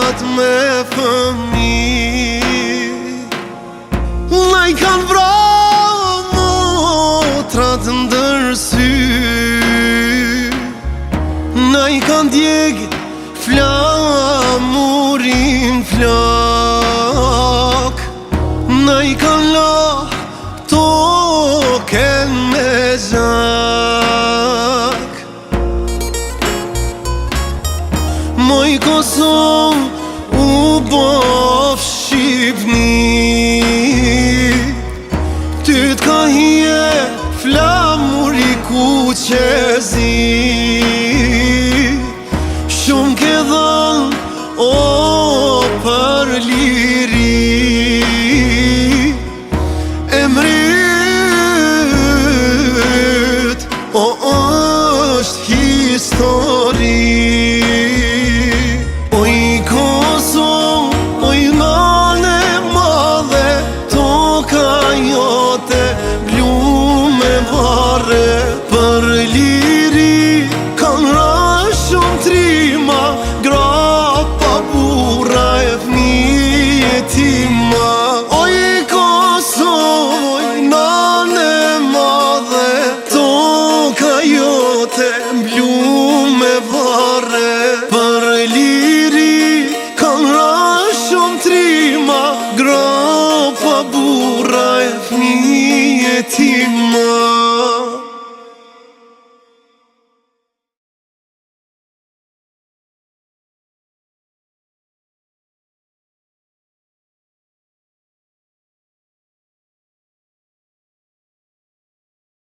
gratë me fëmijë. Na I kanë vrarë motrat ndërsy, na I kanë djegë flamurin flak, na I kanë la token me zak. Moj Kosovë u bof Shqipni, ty t'ka hije flamuri kuqezi. Shumë ke dhënë o për liri, emrit o është histori.